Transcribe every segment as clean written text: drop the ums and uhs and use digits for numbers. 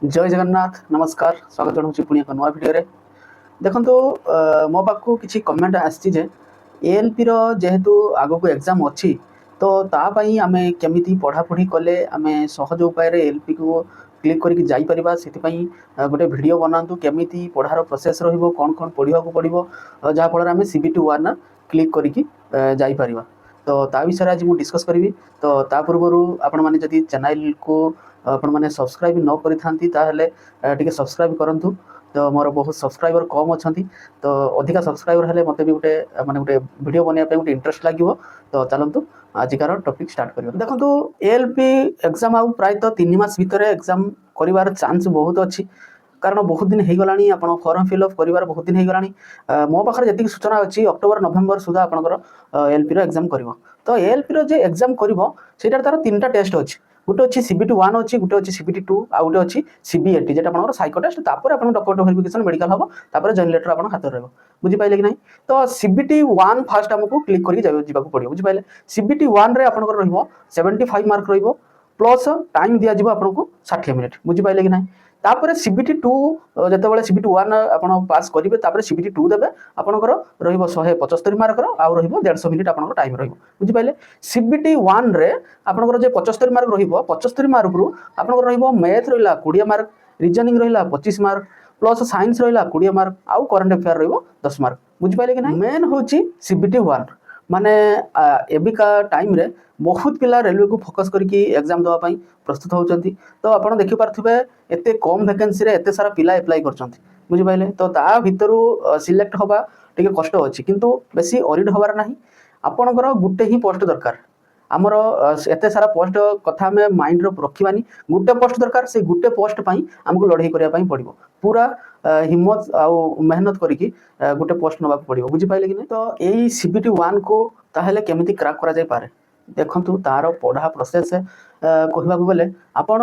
जय जगन्नाथ नमस्कार स्वागत जनाऊँ पुणी एक नुआ भिडियो देखो मो पाखु किसी कमेंट आसी एएलपी जेहेतु आग को एग्जाम अच्छी तो तापाई आम केमी पढ़ापढ़ी कले आम सहज उपाय एएलपी को क्लिक करके जापर से गोटे भिडियो बनातु केमी पढ़ार प्रोसेस रौन कौन पढ़ा पड़ो जहाँफल आम सीबीटी 1 क्लिक करके जापर तो ता विषय आज मुझे डिस्कस करी तो ता पूर्व आपण मैंने जदि चैनल को आपण मैंने सब्सक्राइब न करी थांती ताहले टिके सब्सक्राइब करंतु तो मोर बहुत सब्सक्राइबर कम अच्छा तो अधिका सब्सक्राइबर हेले मते भी गोटे माने गोटे वीडियो बनया पे गोटे इंटरेस्ट लागिवो तो चलंतु आजिकार टॉपिक स्टार्ट करियो देखंतु एएलपी एग्जाम आउ प्राय तो 3 मास भीतर एग्जाम करिवार चांस बहुत अच्छी कारण बहुत दिन हो गलानी आपण फॉर्म फिलअप करिवार बहुत दिन हो गलानी मो पाखर जति सूचना अच्छी अक्टोबर नवेम्बर सुधा आपनकर एएलपी रो एग्जाम करिवो तो एएलपी रो जे एग्जाम करिवो सेटा तार तीनटा टेस्ट अच्छी गोटे अच्छी सीबीटी 1 अच्छी गोटे अच्छी सीबीटी 2 आ गोटे अच्छी सीबीएटी जेटा आपनकर साइको टेस्ट तापर आपन डॉक्यूमेंट वेरिफिकेशन मेडिकल हबो तापर जॉइन लेटर आपन हाथ रहबो बुझी पाइले कि नहीं तो सीबीटी 1 फास्ट हमको क्लिक करी जाबा को पड़ियो बुझी पाइले सीबीटी 1 रे आपनकर रहबो 75 मार्क रहबो प्लस टाइम दिया जिवो आपनको 60 मिनिट बुझी पाइले कि नहीं तापर सीबीटी 2 जतबेले सीबीटी 1 आपण पास करिवे तापर सीबीटी 2 देबे आपनकर रहइबो 175 मार्क रो आ रहइबो 150 मिनिट आपनकर टाइम रहइबो बुझि पाइले सीबीटी 1 रे आपनकर जे 75 मार्क रहइबो 75 मार्क रु आपनकर रहइबो मैथ रहिला 20 मार्क रीजनिंग रहिला 25 मार्क प्लस साइंस रहिला 20 मार्क आउ करंट अफेयर रहइबो 10 मार्क बुझि पाइले कि नहीं मेन होची सीबीटी 1 माने एबिका टाइम रे बहुत पिला रेलवे को फोकस करके एग्जाम देवा प्रस्तुत होती तो आपड़ देखिपे एत कम वैकेंसी रे एत सारा पिला एप्लाई कर बुझिपारे तो ता भितर सिलेक्ट हवा टे कष्ट अच्छी किंतु बेसी अरिड हबार ना आपणकर गोटे ही पोस्ट दरकार आमर एत सारा पोस्ट कथा आम माइंड रखानी गोटे पोस्ट दरकार से गोटे पोस्ट आमको लड़ाई करने पड़ो पूरा हिम्मत आउ मेहनत करके गोटे पोस्ट नवा पड़ो बुझिपारे कि नहीं तो यही सीबीटी 1 को ताहले केमिति क्रैक करा जाय पारे देखंतु तार पढ़ा प्रोसेस कहवा बोले आपण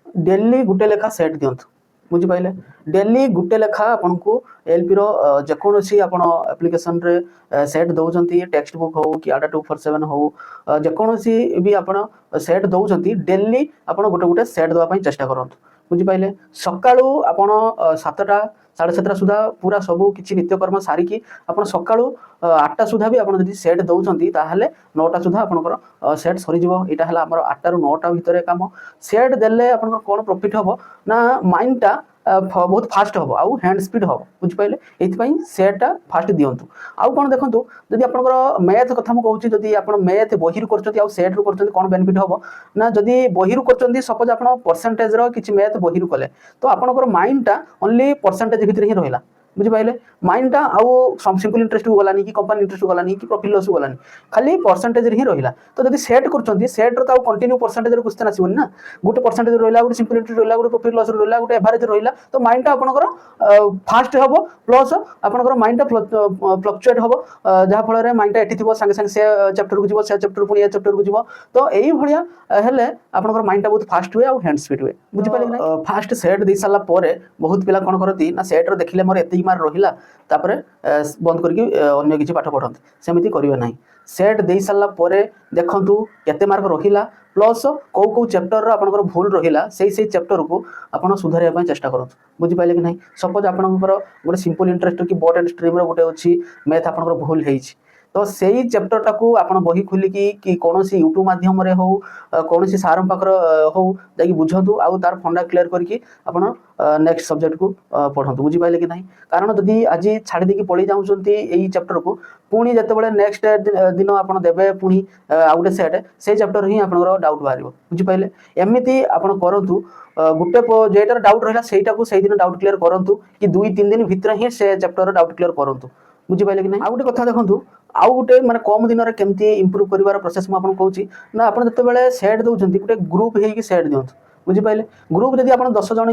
डेली गुटे लेखा सेट दिंतु बुझिपारे डेली गुटे लेखा आपन को एएलपी रो जेकोसी आपण एप्लिकेशन रे सेट दउजंती टेक्स्ट बुक हो कि आडा 247 हो जेकोसी भी आपण सेट दउजंती डेली आपण गुटे गुटे सेट दवा पई चेष्टा करंतु बुझिपारे सकाळू आपण 7टा 7:30 सुधा पूरा सबू किछि नित्यकर्म सारिकी आपण सकाळू 8टा सुधा भी आपण जदि सेट दउजंती ताहले 9टा सुधा आपनकर सेट सरी जिवो एटा हला हमर 8टा रु 9टा भितरे काम सेट देले आपनकर कोन प्रॉफिट हबो ना माइंडटा बहुत फास्ट हम आउ हैंड स्पीड हम बुझिपारे ये सेटा फास्ट दिंतु आउ कौन देखो जदि आपंकर मैथ कथा मुझे जदि आप मैथ बही कर सेट रु कर कौन बेनिफिट हम ना जदि बही कर सपोज आप परसेंटेज कि मैथ बही कले तो आपंकर माइंडटा ओनली परसेंटेज भितर ही रहा बुझिपारे माइंडटा आउ सिंपल इंटरेस्ट को गलानी कि कंपनी इंटरेस्ट को गलानी कि प्रॉफिट लॉस को गलानी खाली परसेंटेज ही रहा तो जब सेट कर सेट रो कंटिन्यू परसेंटेज क्वेश्चन आसबनी ना गोटे परसेंटेज रहा गोटे सिंपल इंटरेस्ट रहा गोटे प्रॉफिट लॉस रहा गोटे एवरेज रहा तो माइंडटा आपंकर फास्ट हम प्लस आपंकर माइंडटा फ्लक्चुएट हम जहाँफल माइंडटा एटी थी सागे सागे से चैप्टर को जीव से चैप्टर पुणी चैप्टर को जीव तो यही भाया हेले आपंकर माइंडटा बहुत फास्ट हुए और हैंड स्पीड हुए बुझिपारे फास्ट सेट दे सारा बहुत पिला कौन करती ना सेट देखिले मोर एत मार्क रहा तापर बंद करके अन्य किसी पाठ पढ़ते सेमती करेंगे ना सेट दे सारा देखु केते मार्क रहा प्लस कौ कौ चैप्टर आपंकर भूल रहा से चैप्टर को आप सुधार चेष्टा करूँ बुझिपारे कि नहीं सपोज आपंकर गोटे सिंपल इंटरेस्ट कि बोर्ड एंड स्ट्रीम गोटे अच्छी मैथ आपंकर भूल है तो सही चैप्टरटा को आप बही खोलिकी कि कौन सी यूट्यूब माध्यम हो कौन सी सार पाखर हो जाकि बुझंतु आउ तार फंडा क्लियर करके आपण नेक्स्ट सब्जेक्ट को पढ़ंतु बुझिपारे कि नहीं कारण जदि आज छाड़ी देकी पड़ी जाउछंती एई चैप्टर को पुणी जतबेले नेक्स्ट दिन आपण देबे पुणी आउटे सेट से चैप्टर ही आपनकर डाउट बाहरिबो बुझिपारे एमिति आपण करंतु गुटे जेटार डाउट रहिला सेटा को सेही दिन डाउट क्लियर करंतु कि 2-3 दिन भितर ही से चैप्टर डाउट क्लियर करंतु बुझिपारे कि नहीं आउ गोटे कथा देखंतु आउ गोटे माने कम दिन में केमती इंप्रूव करिवार प्रोसेस मैं आपको कहूँ ना आप जिते सेट दौरान गोटे ग्रुप होगी सेट दिंतु बुझिपारे ग्रुप जदि आप 10 जन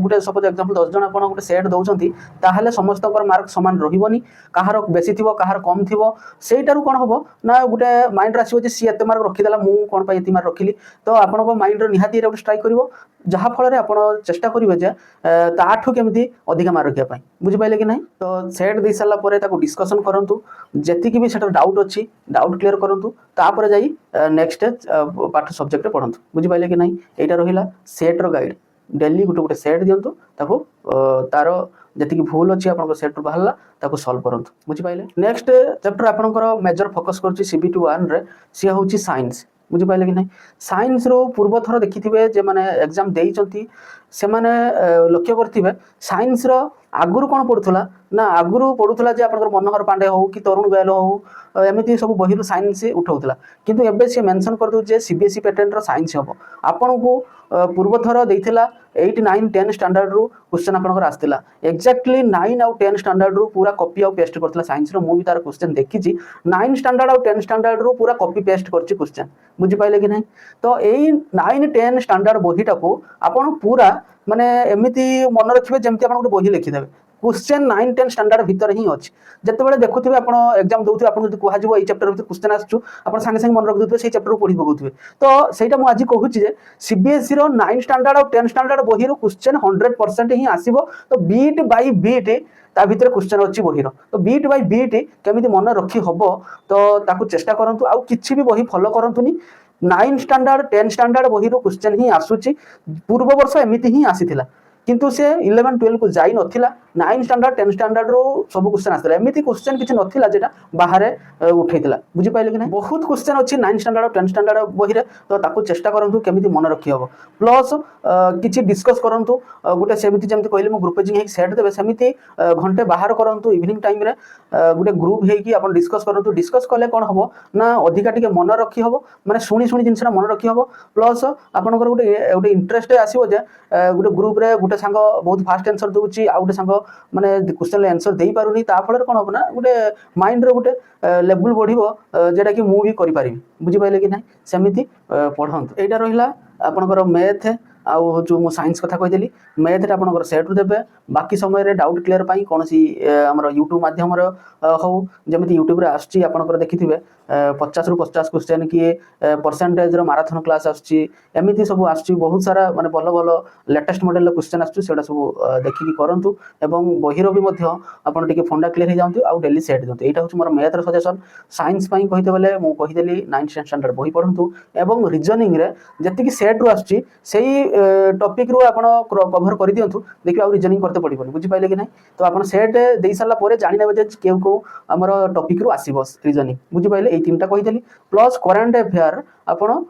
गोटे सपोज एग्जांपल 10 जन आप गोटे सेट दौरान ताहले समस्त मार्क सामान रही कहार बेसी थी कहार कम थी सेटारू कौन हम ना गोटे माइंड आसो सी एत मार्क रखीदेला मुझे कौन पाई एत मार्क रखिली तो आप माइंड निहाती गोटे स्ट्राइक कर जहाँफल आप चेष्टा करेंगे ताठू केमी अधिक मार्क रखापी बुझिपारे कि नहीं तो सेट दे सारापर डिस्कसन करूँ जी भी सेटा डाउट अच्छी डाउट क्लियर करूँ तापर जा नेक्स्ट पाठ सब्जेक्ट पढ़ंतु बुझिपारे कि नहीं यहाँ रहा सेट्र गाइड डेली गोटे गोटे सेट दिंतु ताको तार जी भूल अच्छी आप सेट बाहर ताको सॉल्व करंतु बुझिपाइले। नेक्स्ट चैप्टर आपनकर मेजर फोकस करुच्ची CBT 1 रे सी होची साइंस बुझिपाइले कि नहीं। साइंस रो पूर्व थर देखिथिबे जे माने एग्जाम देइचंती से माने लक्ष्य करथिबे साइंस रो आगुरु कोन पडुथला ना आगुरु पडुथला जे आपनकर मनोहर पांडे हो कि तरुण गोयल हो एमिति सब बहिरु साइंस उठाउथला किंतु एबे से मेंशन कर दउ जे CBSE पैटर्न रो साइंस हबो आपनको पूर्व थर देइथिला 8 9 10 स्टैंडर्ड रू क्वेश्चन आपनकर आस्तिला एक्जेक्टली 9 और 10 स्टैंडर्ड रू पूरा कॉपी और पेस्ट करथिला साइंस रो मु भी तार क्वेश्चन देखिची 9 स्टैंडर्ड और 10 स्टैंडर्ड रू पूरा कॉपी पेस्ट करची क्वेश्चन बुझि पाइले कि नहीं। तो एई 9 10 स्टैंडर्ड बहिटा को आपण पूरा माने एमिति मन रखिबे जेमति आपण गोटे बही लिखि देबे क्वेश्चन 9 10 स्टैंडर्ड भीतर ही अछि जतेबेले देखुथिबे आपण एग्जाम दउथिबे आपण जदि कुहा जिवो एई चैप्टर भीतर क्वेश्चन आछू आपण संगे संगे मन रख दउथिबे सेई चैप्टर पढि पगउथिबे। तो सेटा मु आज कहूची जे CBSE रो 9 स्टैंडर्ड और 10 स्टैंडर्ड बही रो क्वेश्चन 100% ही आसीबो। तो बीट बाय बीट ता भीतर क्वेश्चन अछि बही रो तो बीट बाय बीट केमिति मन रखी हबो तो ताकू चेष्टा करंतु आ किछि भी बही फॉलो करंतुनी 9 स्टैंडर्ड 10 स्टैंडर्ड बही रो क्वेश्चन ही आसुची पूर्व वर्ष एमिति ही आसीथिला किंतु से 11 12 को जाई नथिला 9 स्टैंडर्ड 10 स्टैंडर्ड रो सब क्वेश्चन आसला एमिति क्वेश्चन किछि नथिला जेटा बाहरे उठैतिला बुझि पाइले कि नहीं। बहुत क्वेश्चन अछि 9 स्टैंडर्ड और 10 स्टैंडर्ड बही रे तो ताकू चेष्टा करंतु केमिति मन रखी हबो प्लस किछि डिस्कस करंतु गुटे सेमिति जेमति कहले मु ग्रुप पेजिंग हे सेट देबे सेमिति घंटे बाहर करंतु इवनिंग टाइम रे गुटे ग्रुप हे कि अपन डिस्कस करंतु डिस्कस कले कोन हबो ना अधिका टिके मन रखी हबो माने सुनी सुनी जिंसरा मन रखी हबो प्लस आपनकर गुटे इंटरेस्ट आसीबो जे गुटे ग्रुप रे गुटे सांग बहुत फास्ट आंसर दउची आ गुटे सांग माने क्वेश्चन आंसर देई पारुनी ता फଳରେ कोन हबो ना गुटे माइंड रे गुटे लेवल बढ़िबो जेटा कि मु भी करि पारिबी बुझि पाइले कि नहीं सेमिति पढंतु। एटा रहिला आपनकर मैथ आउ जो मु साइंस कथा कहि देली मैथ रे आपनकर सेट देबे बाकी समय रे डाउट क्लियर पाई कोनसी हमर YouTube माध्यम रे हो जेमिति YouTube रे आछी आपनकर देखिथिबे 50 रु 50 क्वेश्चन कि परसेंटेज रो मैराथन क्लास आछी एमिति सब आछी बहुत सारा माने भलो भलो लेटेस्ट मॉडल क्वेश्चन आछी सेटा सब देखि करंतु एवं बहिरो भी मध्य आपन टिके फंडा क्लियर हे जांतु आ डेली सेट दियंतु। एटा होछ मोर मैथ रो सजेशन साइंस पाई कहिते बेले मु कहि देली 9th स्टैंडर्ड बही पढंतु एवं रीजनिंग रे जति कि सेट रो आछी सेही टॉपिक रो आपण कवर कर दियंतु देखि आ रीजनिंग करते पड़िबनी बुझि पाइले कि नहीं। तो आपण सेट देई साला परे जानि नेबे जे केउ को हमर टॉपिक रो आसीबो रीजनिंग बुझि पाइले एई तीनटा कहि देली प्लस करंट अफेयर आपण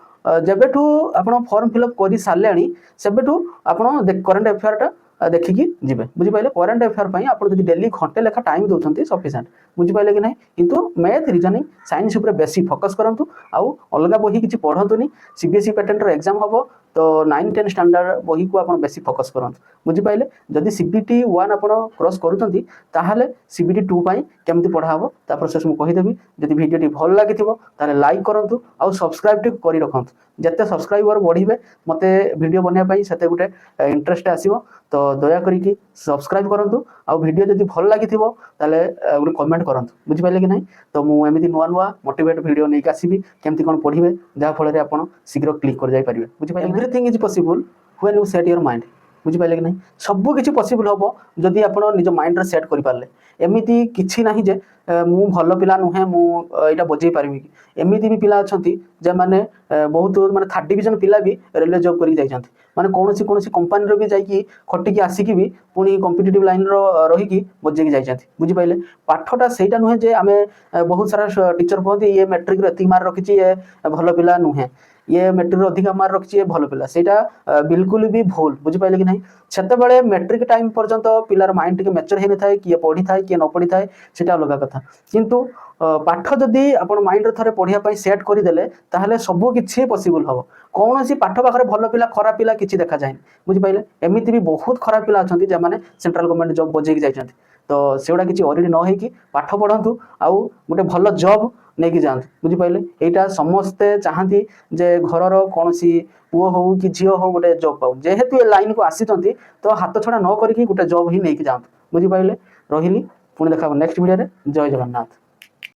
जेबेठू आपण फॉर्म फिल अप करि सारलेनी सेबेठू आपण करंट अफेयर टा देखिकी जिबे बुझि पाइले। करंट अफेयर पई आपण जदि डेली घंटे लेखा टाइम दउछंती सफिशिएंट बुझि पाइले कि नहीं किंतु मैथ रीजनिंग साइंस ऊपर बेसी फोकस करंतु आउ अलगा बही किछि पढंतुनी CBSE पैटर्न रो एग्जाम हबो तो 9 10 स्टैंडर्ड बही को आपण बेसी फोकस करंतु बुझि पाइले। जदि CBT 1 आपण क्रॉस करूछंती ताहाले CBT 2 पई केमति पढा हबो ता प्रोसेस मु कहि देबी। जदि वीडियो टी भल लागिथिबो ताले लाइक करंतु आउ सब्सक्राइब टी करि रखंतु जत्ते सब्सक्राइबर बढ़िबे मते वीडियो बनिया पई सेते गुटे इंटरेस्ट आसीबो तो दया करी कि सब्सक्राइब करंतु आउ वीडियो जदि भल लागिथिबो ताले गुटे कमेंट करंतु बुझि पाइले कि नहीं। तो मु एमिति नुवा नुवा मोटिवेट वीडियो नै आसीबी केमति कोन पढिबे जा फଳରେ आपण शीघ्र क्लिक कर जाय परिबे बुझि पाइले। Everything is possible when you set your mind बुझि पाइले कि नहीं सब किछि पॉसिबल होबो जदि आपण निज माइंड रे सेट करि पारले एमिति किछि नाही जे मु भलो पिला नुहे मु एटा बजै पारिबी कि एमिति भी पिला अछंती जे माने बहुत माने 3rd डिवीजन पिला भी रेलवे जॉब करि जाइछंती माने कोनोसी कंपनी रो भी जाई कि खटि कि आसी कि भी पुनी कॉम्पिटिटिव लाइन रो रही कि बजै कि जाइछंती बुझि पाइले। पाठटा सेटा नुहे जे आमे बहुत सारा टीचर कहती ये मैट्रिक रे एति मार रखिछि ये भलो पिला नुहे ये मैट्रिक रो अधिक मार रखिछि ये भलो पिला सेटा बिल्कुल भी भूल बुझि पाइले कि नहीं। सेते बेले मैट्रिक टाइम पर्यंत पिलार माइंड टिके मैच्योर हेने थाए कि पढ़ी थाए कि न पढ़ी थाए सेटा अलग कथा किंतु पाठ जदि आपण माइंड रे थरे पढ़िया पई सेट करि देले ताहले सब किछि पॉसिबल हबो कोनोसी पाठ पाखरे भलो पिला खराब पिला किछि देखा जाय बुझि पाइले। एमिति भी बहुत खराब पिला अछंती जे माने सेंट्रल गवर्नमेंट जॉब बजै कि जाइछंती तो सेउडा किछि ऑलरेडी न हे कि पाठ पढंतु आउ गुटे भलो जॉब नै कि जांतु बुझि पाइले। एटा समस्ते चाहंती जे घरर कोनोसी पुओ हो कि झियो हो गुटे जॉब पाउ जेहेतु ए लाइन को आसीचंती तो हाथ छडा न करी कि गुटे जॉब ही नै कि जांतु बुझि पाइले। रहिली पुणी देखा नेक्स्ट वीडियो रे जय जगन्नाथ।